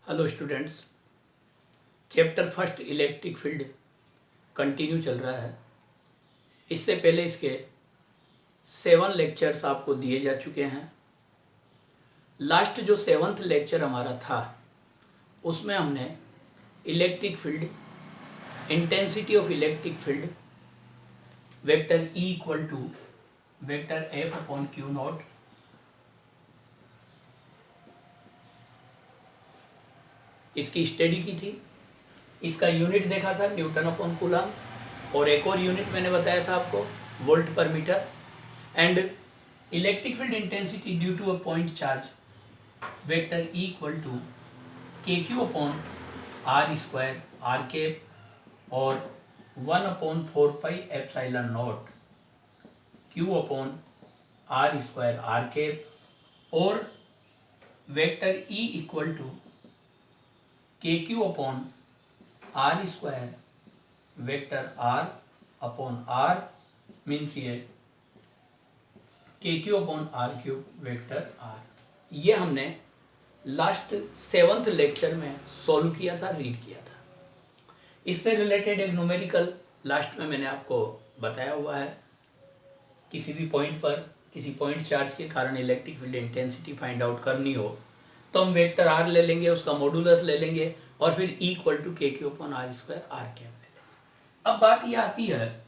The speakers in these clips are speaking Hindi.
Hello students, chapter first electric field continue चल रहा है। इससे पहले इसके 7 लेक्चर्स आपको दिए जा चुके हैं। लास्ट जो 7th लेक्चर हमारा था उसमें हमने electric field, intensity of electric field, vector E equal to vector F upon q naught, इसकी स्टडी की थी। इसका यूनिट देखा था न्यूटन अपॉन कूलम, और एक और यूनिट मैंने बताया था आपको volt per metre. And electric field intensity due to a point charge vector E equal to k q upon r square r cap और 1/4 epsilon naught q upon r square r cap और vector E equal to k q upon r square vector r upon r means ये k q upon r cube vector r. ये हमने लास्ट 7th लेक्चर में सॉल्व किया था, रीड किया था। इससे रिलेटेड एक न्यूमेरिकल लास्ट में मैंने आपको बताया हुआ है। किसी भी पॉइंट पर किसी पॉइंट चार्ज के कारण electric field intensity find out करनी हो तो हम वेक्टर आर ले लेंगे, उसका मॉडुलस ले लेंगे और फिर E equal to k q upon r square r cap ले लेंगे। अब बात यह आती है,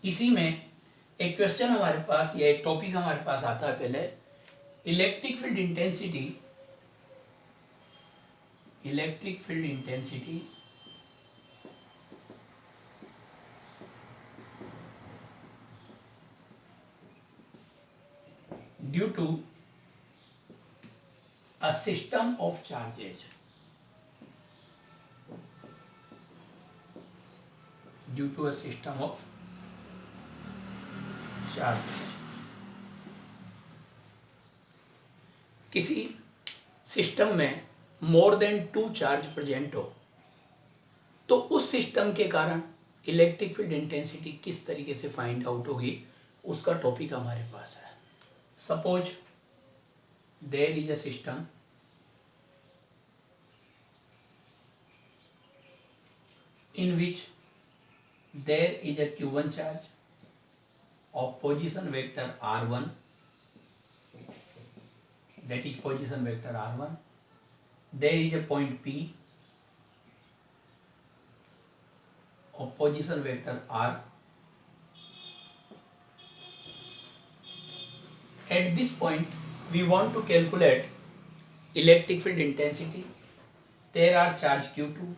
इसी में एक क्वेश्चन हमारे पास या एक टॉपिक हमारे पास आता है। पहले electric field intensity due to a system of charges, due to a system of charges. किसी सिस्टम में मोर देन 2 चार्ज प्रेजेंट हो तो उस सिस्टम के कारण इलेक्ट्रिक फील्ड इंटेंसिटी किस तरीके से फाइंड आउट होगी, उसका टॉपिक हमारे पास है। Suppose there is a system in which there is a q1 charge of position vector r1, that is position vector r1. There is a point p of position vector r. At this point we want to calculate electric field intensity. There are charge q2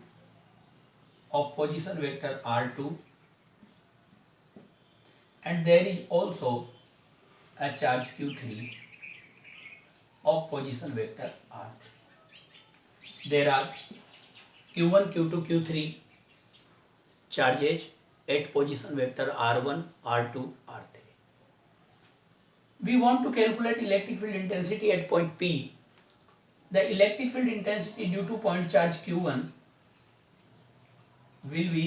of position vector r2 and there is also a charge q3 of position vector r3. There are q1, q2, q3 charges at position vector r1, r2, r3. We want to calculate electric field intensity at point P. The electric field intensity due to point charge q1 will be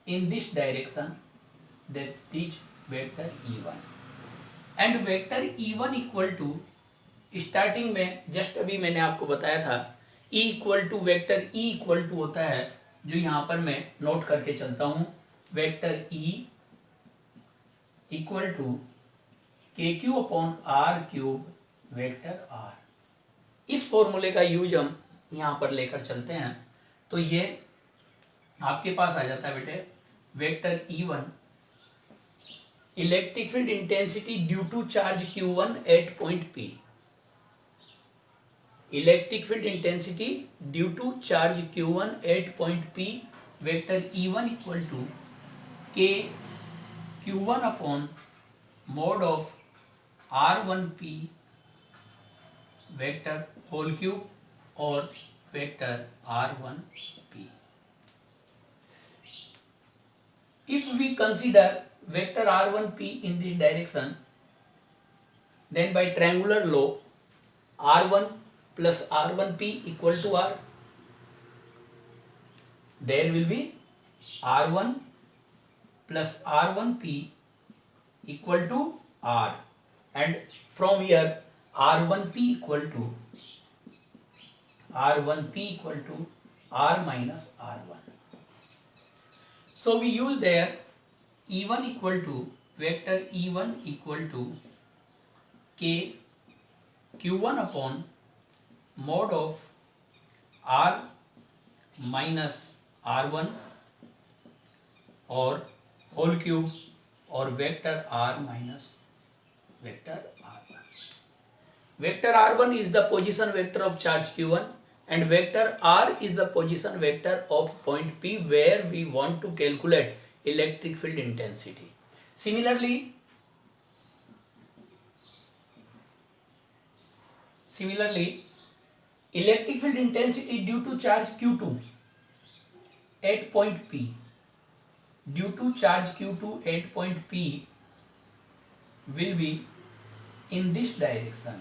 in this direction, that is vector E1. And vector E1 equal to, starting में जस्ट अभी मैंने आपको बताया था E equal to vector E equal to होता है, जो यहाँ पर मैं नोट करके चलता हूँ, vector E equal to k q upon r cube vector r. इस फॉर्मूले का यूज हम यहाँ पर लेकर चलते हैं तो ये आपके पास आ जाता है बेटे vector E1 electric field intensity due to charge Q1 at point P। Electric field intensity due to charge Q1 at point P vector E1 equal to k Q1 upon mod of R1P vector whole cube और vector R1P। If we consider vector r1p in this direction, then by triangular law r1 plus r1p equal to r. There will be r1 plus r1p equal to r, and from here r1p equal to R1P equal to R minus R1. So we use there E1 equal to vector E1 equal to K Q1 upon mod of R minus R1 or whole cube or vector R minus vector R1. Vector R1 is the position vector of charge Q1 and vector R is the position vector of point P where we want to calculate electric field intensity. Similarly, electric field intensity due to charge Q2 at point P, due to charge Q2 at point P will be in this direction,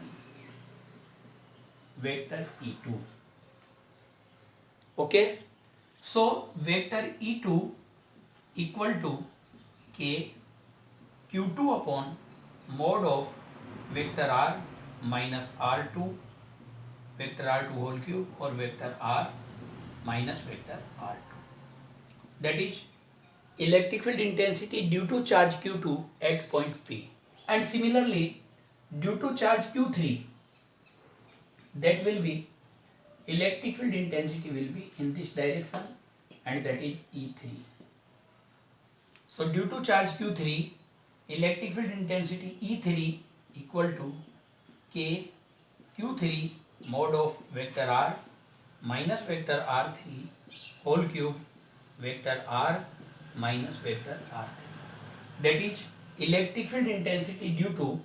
vector E2. Okay, so vector E2 equal to K Q2 upon mod of vector R minus R2 vector R2 whole cube or vector R minus vector R2. That is electric field intensity due to charge Q2 at point P. And similarly, due to charge Q3, that will be electric field intensity will be in this direction and that is E3. So due to charge Q3, electric field intensity E3 equal to K Q3 mod of vector R minus vector R3 whole cube vector R minus vector R3. That is electric field intensity due to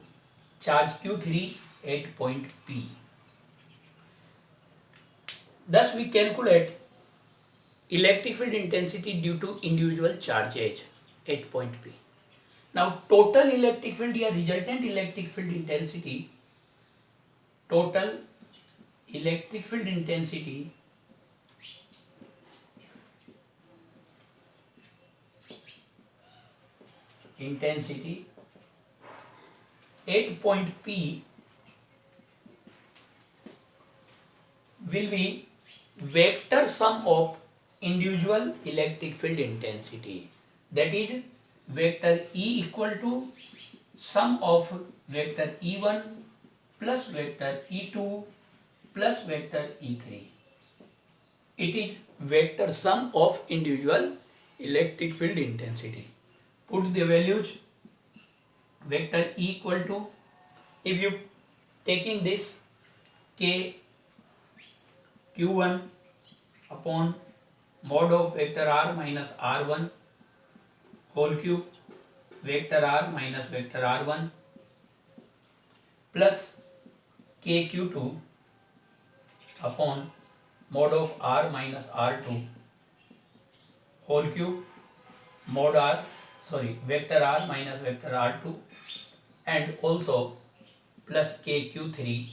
charge Q3 at point P. Thus we calculate electric field intensity due to individual charges at point P. Now total electric field या resultant electric field intensity, total electric field intensity at point P will be vector sum of individual electric field intensity. That is vector E equal to sum of vector E1 plus vector E2 plus vector E3. It is vector sum of individual electric field intensity. Put the values. Vector E equal to, if you taking this K Q1 upon mod of vector R minus R1 whole cube vector R minus vector R1 plus K Q2 upon mod of R minus R2 whole cube vector R minus vector R2 and also plus K Q3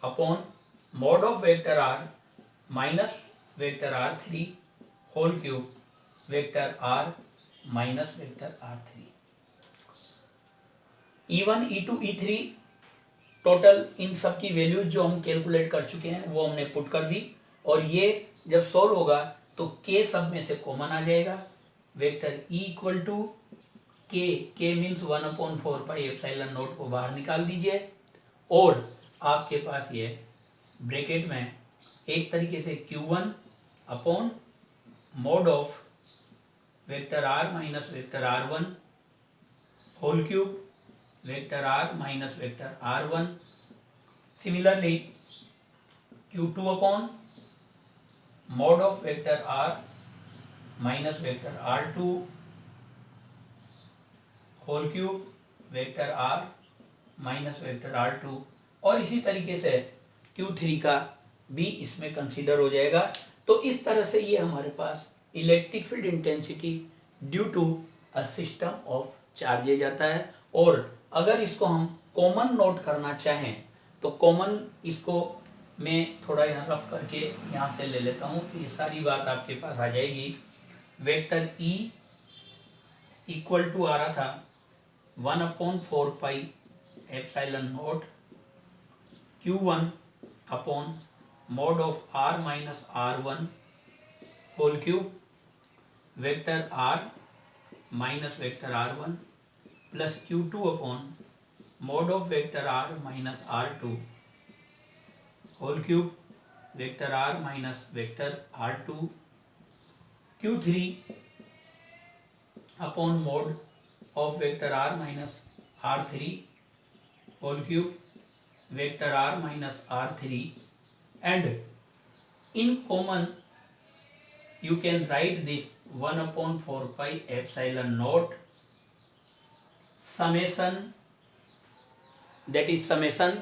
upon mod of vector R minus vector R3 whole cube vector R minus vector R3. E1, E2, E3 total इन सब की वैल्यूज जो हम कैलकुलेट कर चुके हैं वो हमने पुट कर दी और ये जब सॉल्व होगा तो K सब में से कॉमन आ जाएगा. Vector E equal to K means 1/4 pi epsilon naught को बाहर निकाल दीजिए और आपके पास ये ब्रैकेट में एक तरीके से Q1 upon mod of vector R minus vector R1 whole cube vector R minus vector R1. Similarly Q2 upon mod of vector R minus vector R2 whole cube vector R minus vector R2 और इसी तरीके से Q3 का भी इसमें कंसीडर हो जाएगा. तो इस तरह से ये हमारे पास electric field intensity due to a system of charges आता है. और अगर इसको हम कॉमन नोट करना चाहें तो कॉमन इसको मैं थोड़ा यहाँ रफ करके यहाँ से ले लेता हूँ. ये सारी बात आपके पास आ जाएगी. वेक्टर E इक्वल टू आ रहा था 1/4 pi epsilon not Q1 upon mod of r minus r1 whole cube vector r minus vector r1 plus q2 upon mod of vector r minus r2 whole cube vector r minus vector r2 q3 upon mod of vector r minus r3 whole cube vector r minus r3 and in common you can write this 1 upon 4 pi epsilon naught summation, that is summation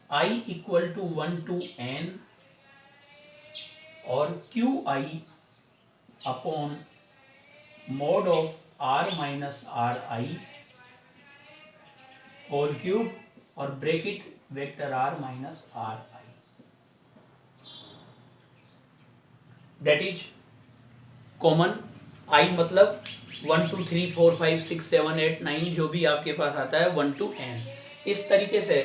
I equal to 1 to n or qi upon mod of r minus ri whole cube और bracket vector r minus ri, that is common I मतलब 1 2 3 4 5 6 7 8 9 जो भी आपके पास आता है 1 to n। इस तरीके से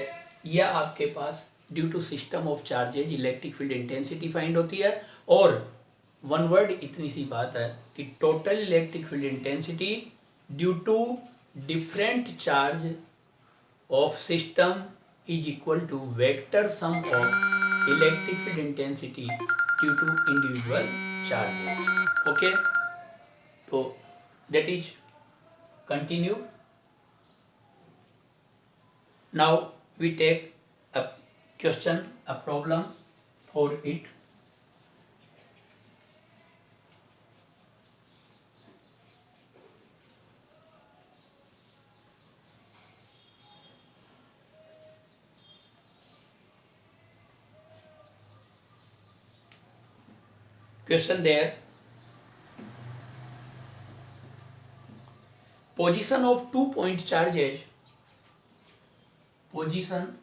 यह आपके पास due to system of charges electric field intensity find होती है। और वन वर्ड इतनी सी बात है कि total electric field intensity due to different charge of system is equal to vector sum of electric field intensity due to individual charges. Okay, तो that is continue. Now we take a question, a problem for it. Question there. Position of 2-point charges. Position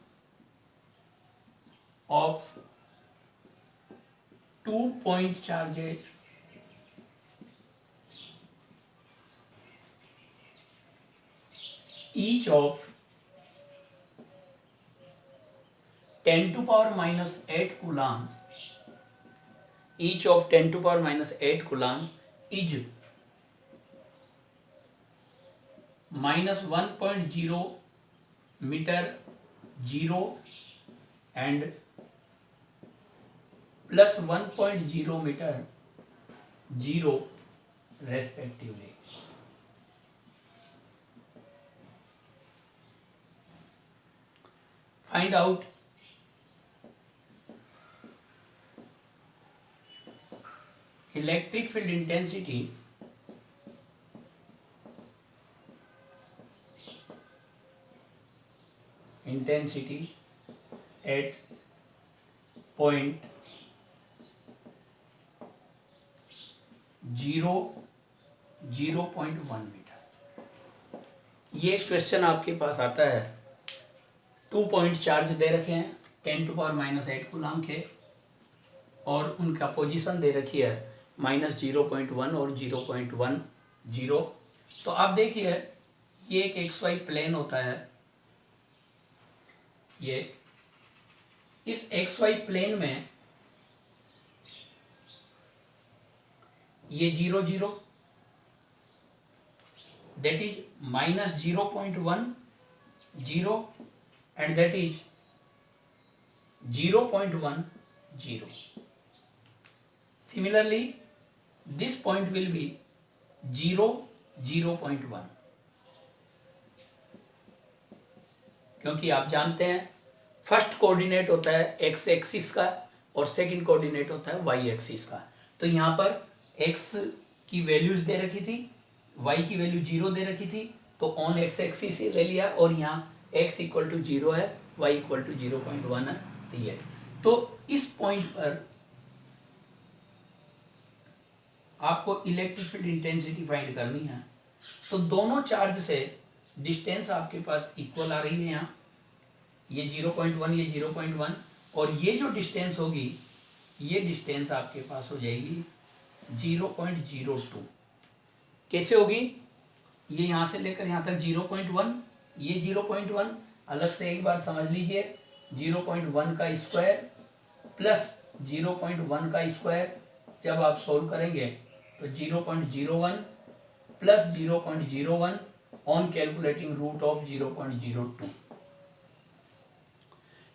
of 2-point charges each of 10 to power minus 8 coulomb, each of 10 to power minus 8 coulomb is minus 1.0 meter 0 and plus 1.0 meter 0 respectively. Find out electric field intensity at point 0.1 मीटर। ये क्वेश्चन आपके पास आता है, 2 पॉइंट चार्ज दे रखे हैं 10 to power minus 8 कूलम के और उनका पोजीशन दे रखी है -0.1 और 0.10। तो आप देखिए ये एक XY प्लेन होता है, ये इस XY प्लेन में ये 0 0 that is -0.1 0 and that is 0.1 0. Similarly, this point will be 0 0.1 क्योंकि आप जानते हैं फर्स्ट कोऑर्डिनेट होता है x एक्सिस का और सेकंड कोऑर्डिनेट होता है y एक्सिस का। तो यहाँ पर x की वैल्यूज दे रखी थी, y की वैल्यू 0 दे रखी थी, तो ऑन x एक्सिस से ले लिया और यहाँ x इक्वल टू 0 है, y इक्वल टू 0.1 है। तो ये तो इस पॉइंट पर आपको इलेक्ट्रिक फील्ड इंटेंसिटी फाइंड करनी है। तो दोनों चार्ज से डिस्टेंस आपके पास इक्वल आ रही है, यहाँ ये 0.1 ये 0.1 और ये जो डिस्टेंस होगी ये डिस्टेंस आपके पास हो जाएगी 0.02। कैसे होगी? ये यहाँ से लेकर यहाँ तक 0.1, ये 0.1 अलग से एक बार समझ लीजिए, 0.1 का स्क्वायर प्लस 0.1 का स्क्वायर, जब आप सोल्व करेंगे तो 0.01 plus 0.01 on calculating root of 0.02,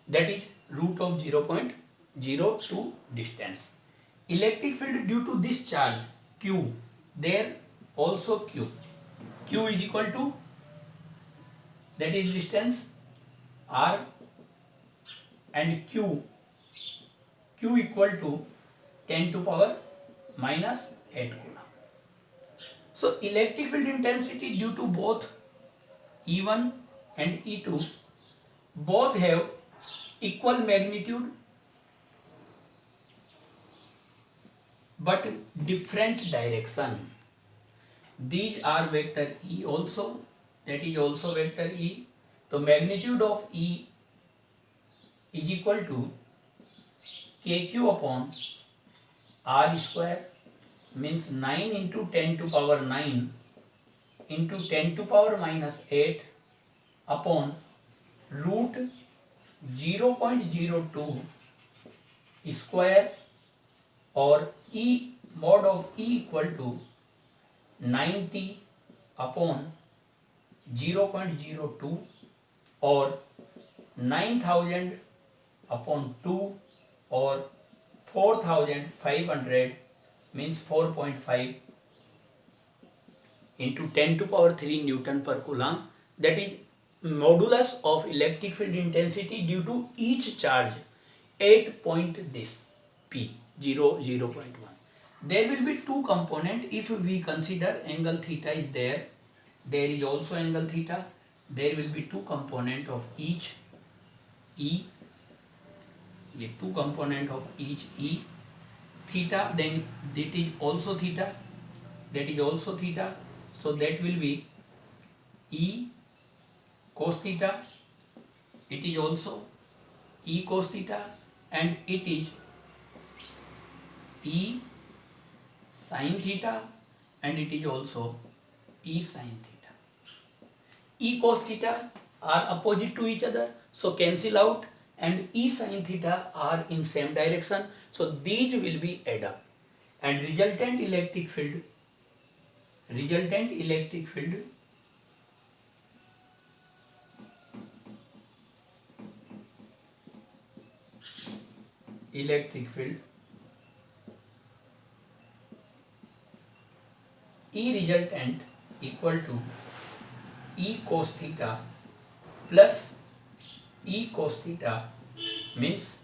that is root of 0.02 distance. Electric field due to this charge Q, there also Q is equal to, that is distance R, and Q equal to 10 to power minus 8 coulomb. So electric field intensity due to both E1 and E2 both have equal magnitude but different direction. These are vector E also, that is also vector E. So magnitude of E is equal to KQ upon R square, means 9 into 10 to power 9 into 10 to power minus 8 upon root 0.02 square, or E mod of E equal to 90 upon 0.02 or 9000 upon 2 or 4500, means 4.5 into 10 to power 3 Newton per coulomb, that is modulus of electric field intensity due to each charge 8 point this P 0.1. There will be two component. If we consider angle theta is there is also angle theta. There will be two component of each E, ये two component of each E, theta, then that is also theta, that is also theta, so that will be E cos theta, it is also E cos theta, and it is E sin theta, and it is also E sin theta. E cos theta are opposite to each other, so cancel out, and E sin theta are in same direction, so these will be add up, and resultant electric field E resultant equal to E cos theta plus E cos theta, means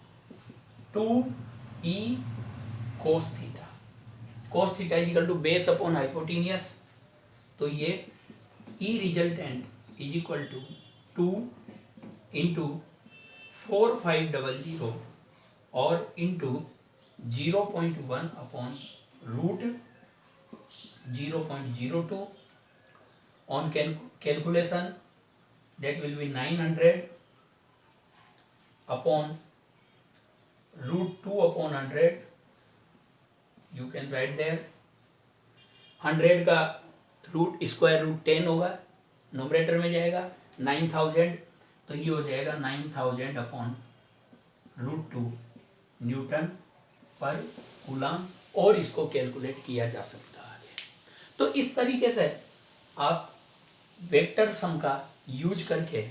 2E cos theta. Cos theta is equal to base upon hypotenuse, तो ये E resultant is equal to 2 into 4500 or into 0.1 upon root 0.02 on calculation, that will be 900 upon root 2 upon 100, you can write there. 100 का रूट स्क्वायर रूट 10 होगा, नोमरेटर में जाएगा 9000, तो ये हो जाएगा 9000 अपॉन रूट 2 न्यूटन पर कूलम, और इसको कैलकुलेट किया जा सकता है। तो इस तरीके से आप वेक्टर सम का यूज करके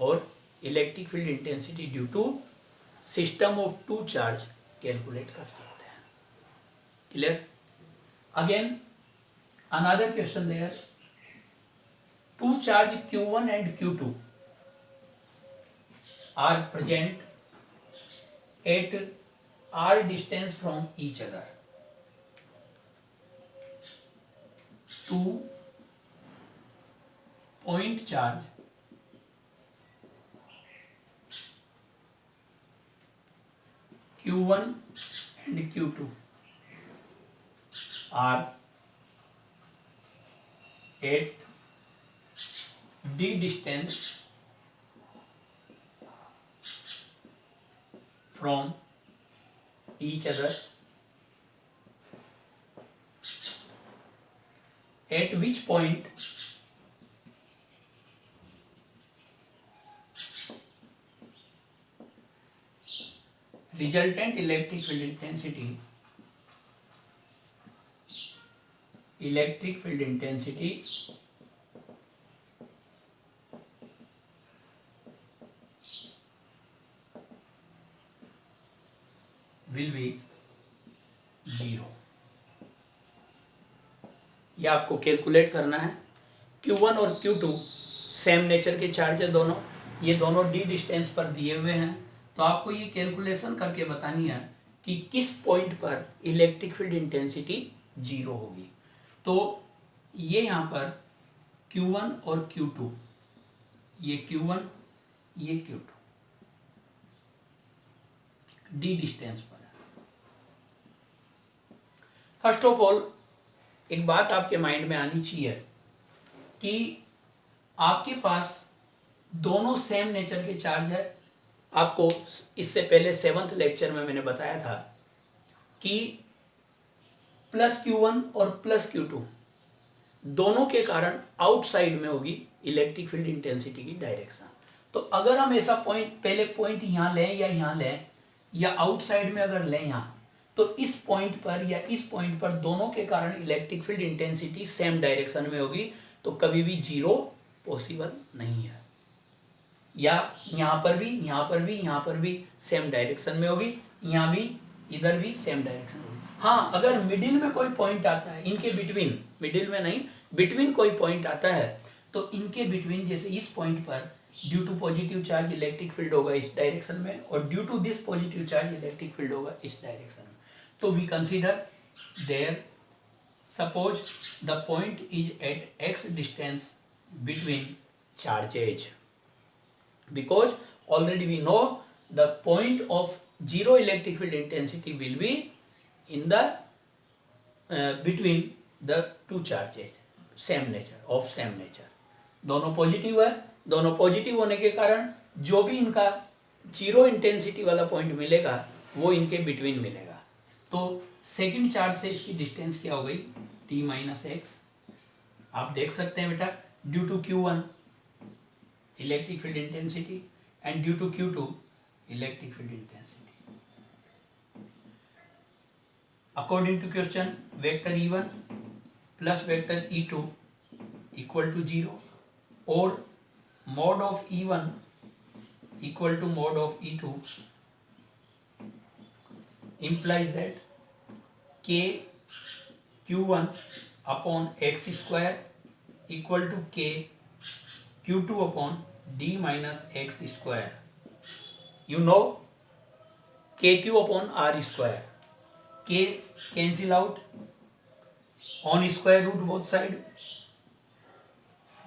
और electric field intensity due to system of two charge calculate कर सकते हैं। Clear? Again another question there, two charge Q1 and Q2 are present at r distance from each other. Two point charge Q1 and Q2 are at d distance from each other, at which point resultant electric field intensity will be 0। ये आपको कैलकुलेट करना है। Q1 और Q2 सेम नेचर के चार्ज है दोनों, ये दोनों d डिस्टेंस पर दिए हुए हैं, तो आपको ये कैलकुलेशन करके बतानी है कि किस पॉइंट पर इलेक्ट्रिक फील्ड इंटेंसिटी 0 होगी। तो ये यहाँ पर Q1 और Q2, ये Q1 ये Q2 d डिस्टेंस पर है। फर्स्ट ऑफ ऑल एक बात आपके माइंड में आनी चाहिए कि आपके पास दोनों सेम नेचर के चार्ज है। आपको इससे पहले 7th लेक्चर में मैंने बताया था कि +Q1 और +Q2 दोनों के कारण आउटसाइड में होगी इलेक्ट्रिक फील्ड इंटेंसिटी की डायरेक्शन। तो अगर हम ऐसा पहले पॉइंट यहाँ लें या यहाँ लें या आउटसाइड में अगर लें यहाँ, तो इस पॉइंट पर या इस पॉइंट पर दोनों के कारण electric field intensity same direction में होगी, तो कभी भी 0 पॉसिबल नहीं है। या यहाँ पर भी, यहाँ पर भी, यहाँ पर भी सेम डायरेक्शन में होगी, यहाँ भी, इधर भी सेम डायरेक्शन में होगी। हाँ, अगर मिडिल में कोई पॉइंट आता है, इनके बिटवीन, मिडिल में नहीं, बिटवीन कोई पॉइंट आता है, तो इनके बिटवीन जैसे इस पॉइंट पर due to positive charge electric field होगा इस डायरेक्शन में, और due to this positive charge electric field होगा इस डायरेक्शन में। तो we consider there, suppose the point is at x distance between charges, because already we know the point of zero electric field intensity will be in the between the two charges same nature of same nature। दोनों पॉजिटिव है, दोनों पॉजिटिव होने के कारण जो भी इनका जीरो इंटेंसिटी वाला पॉइंट मिलेगा वो इनके बिटवीन मिलेगा। तो सेकंड चार्ज से इसकी डिस्टेंस क्या हो गई, t-x। आप देख सकते हैं बेटा, due to Q1 electric field intensity and due to Q2 electric field intensity। According to question, vector E1 plus vector E2 equal to 0 or mod of E1 equal to mod of E2 implies that k Q1 upon x square equal to k Q2 upon d minus x square। You know KQ upon R square, K cancel out, on square root both side,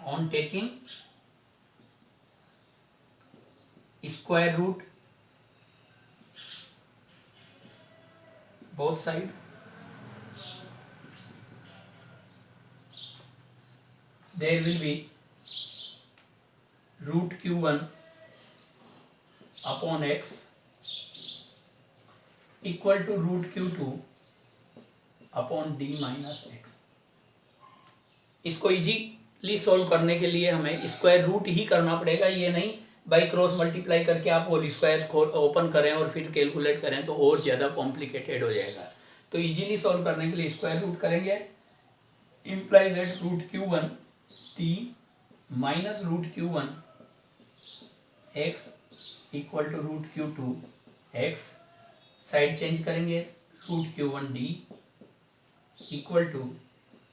on taking square root both side, there will be root Q1 upon x equal to root Q2 upon d minus x। इसको इजीली सॉल्व करने के लिए हमें स्क्वायर रूट ही करना पड़ेगा, ये नहीं बाई क्रॉस मल्टीप्लाई करके आप होल स्क्वायर ओपन करें और फिर कैलकुलेट करें तो और ज़्यादा कॉम्प्लिकेटेड हो जाएगा। तो इजीली सॉल्व करने के लिए स्क्वायर रूट करेंगे, imply that root Q1 t minus root Q1 x equal to root Q2 x, side change करेंगे, root Q1 d equal to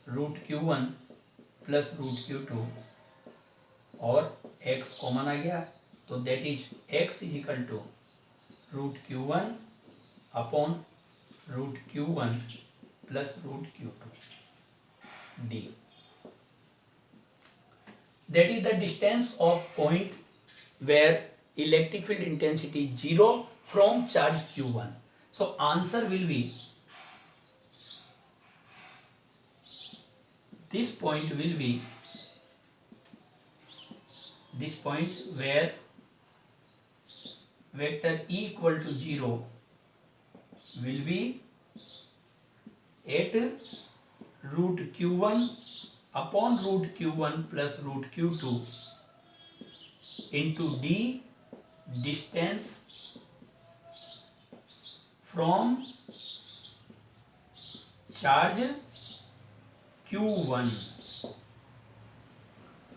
root Q1 plus root Q2 और x कॉमन आ गया, तो that is x is equal to root Q1 upon root Q1 plus root Q2 d। That is the distance of point where electric field intensity 0 from charge Q1। So answer will be, this point will be, this point where vector E equal to 0 will be at root Q1 upon root Q1 plus root Q2 into d distance from charge Q1,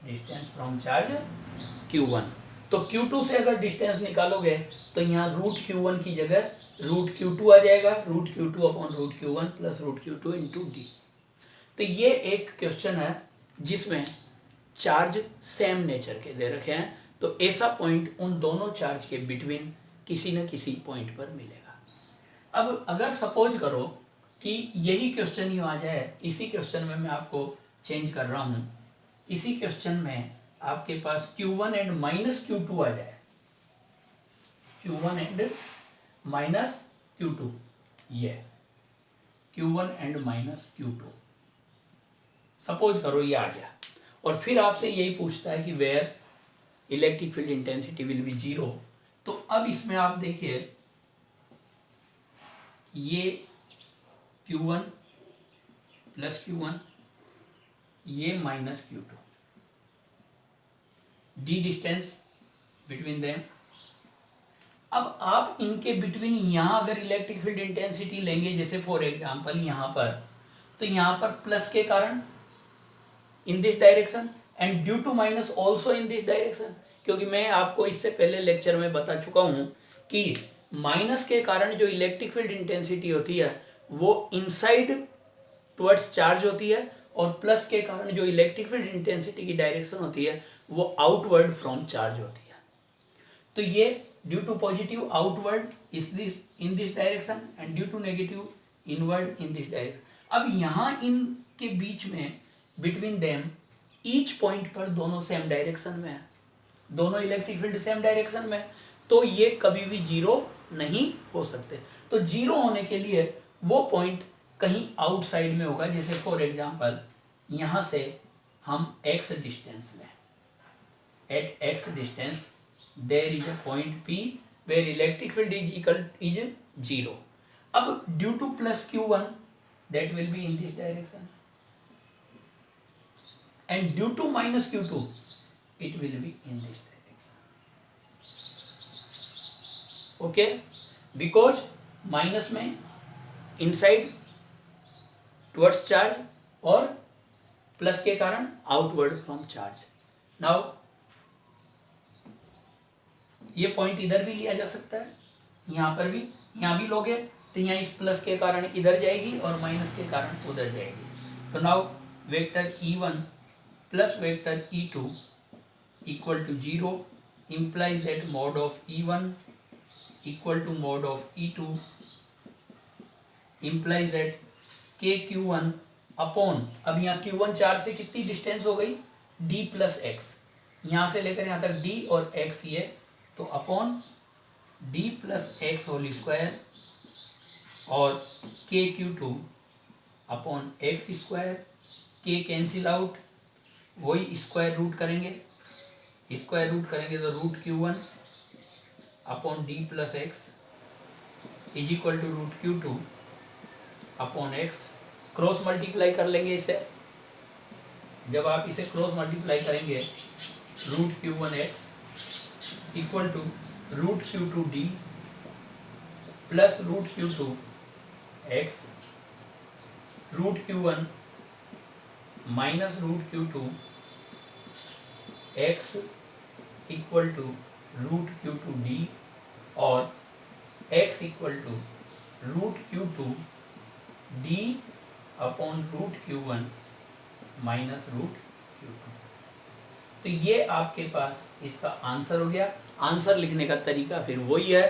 distance from charge Q1। तो Q2 से अगर डिस्टेंस निकालोगे तो यहाँ रूट Q1 की जगह रूट Q2 आ जाएगा, root Q2 upon root Q1 plus root Q2 into d. तो ये एक क्वेश्चन है जिसमें चार्ज सेम नेचर के दे रखे हैं, तो ऐसा पॉइंट उन दोनों चार्ज के बिटवीन किसी न किसी पॉइंट पर मिलेगा। अब अगर सपोज करो कि यही क्वेश्चन ही आ जाए, इसी क्वेश्चन में मैं आपको चेंज कर रहा हूँ, इसी क्वेश्चन में आपके पास Q1 एंड माइनस Q2 आ जाए, Q1 एंड माइनस Q2, ये Q1 and minus Q2 suppose करो ये आ गया, और फिर आपसे यही पूछता है कि where electric field intensity will be zero. तो अब इसमें आप देखिए ये Q1 प्लस Q1, ये minus Q2, D distance between them. अब आप इनके बिटवीन यहाँ अगर इलेक्ट्रिक फील्ड इंटेंसिटी लेंगे, जैसे फॉर एग्जांपल यहाँ पर, तो यहाँ पर प्लस के कारण in this direction and due to minus also in this direction, क्योंकि मैं आपको इससे पहले लेक्चर में बता चुका हूँ कि माइनस के कारण जो इलेक्ट्रिक फील्ड इंटेंसिटी होती है वो इनसाइड टुवर्ड्स चार्ज होती है, और प्लस के कारण जो इलेक्ट्रिक फील्ड इंटेंसिटी की डायरेक्शन होती है वो आउटवर्ड फ्रॉम चार्ज होती है। तो ये due to positive outward is this in this direction and due to negative inward in this direction. अब यहाँ इनके बीच में बिटवीन देम ईच पॉइंट पर दोनों सेम डायरेक्शन में है, दोनों इलेक्ट्रिक फील्ड सेम डायरेक्शन में है, तो ये कभी भी जीरो नहीं हो सकते। तो जीरो होने के लिए वो पॉइंट कहीं आउटसाइड में होगा, जैसे फॉर एग्जांपल यहाँ से हम x डिस्टेंस में, at x distance there is a point P where electric field is zero. अब due to plus Q1 that will be in this direction and due to minus Q2 it will be in this direction, okay, because minus में inside towards charge और प्लस के कारण outward from charge। now ये पॉइंट इधर भी लिया जा सकता है, यहाँ पर भी, यहाँ भी लोगे तो यहाँ इस प्लस के कारण इधर जाएगी और माइनस के कारण उधर जाएगी। तो now vector E1 plus vector E2 equal to 0 implies that mod of E1 equal to mod of E2 implies that KQ1 upon, अब यहाँ Q1 चार्ज से कितनी डिस्टेंस हो गई, D प्लस एक्स, यहाँ से लेकर यहाँ तक D और x ये, तो upon D plus x whole square और KQ2 upon x square, K cancel out, वही स्क्वायर रूट करेंगे तो root Q1 upon d plus x is equal to root Q2 upon x. Cross multiply कर लेंगे इसे, जब आप इसे क्रॉस मल्टीप्लाई करेंगे root Q1 x equal to root Q2 d plus root Q2 x, root Q1 minus root Q2 x equal to root Q2 d और x equal to root Q2 d upon root Q1 minus root Q2। तो ये आपके पास इसका आंसर हो गया। आंसर लिखने का तरीका फिर वही है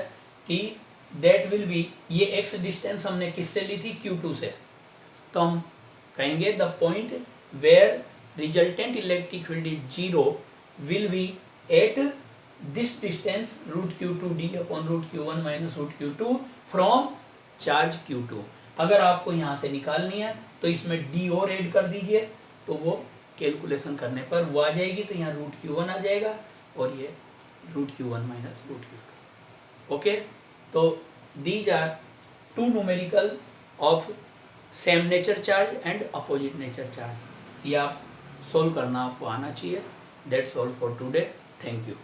कि दैट विल बी, ये x डिस्टेंस हमने किससे ली थी, Q2 से, तो हम कहेंगे the point where resultant electric field is zero will be at this distance root Q2d upon root Q1 minus root Q2 from charge Q2। अगर आपको यहाँ से निकालनी है तो इसमें d और ऐड कर दीजिए, तो वो कैलकुलेशन करने पर वो आ जाएगी, तो यहाँ रूट Q1 आ जाएगा और ये root Q1 minus root Q2। Okay, तो these are two numerical of same nature charge and opposite nature charge. ये आप सोल्व करना आपको आना चाहिए। That's all for today. Thank you.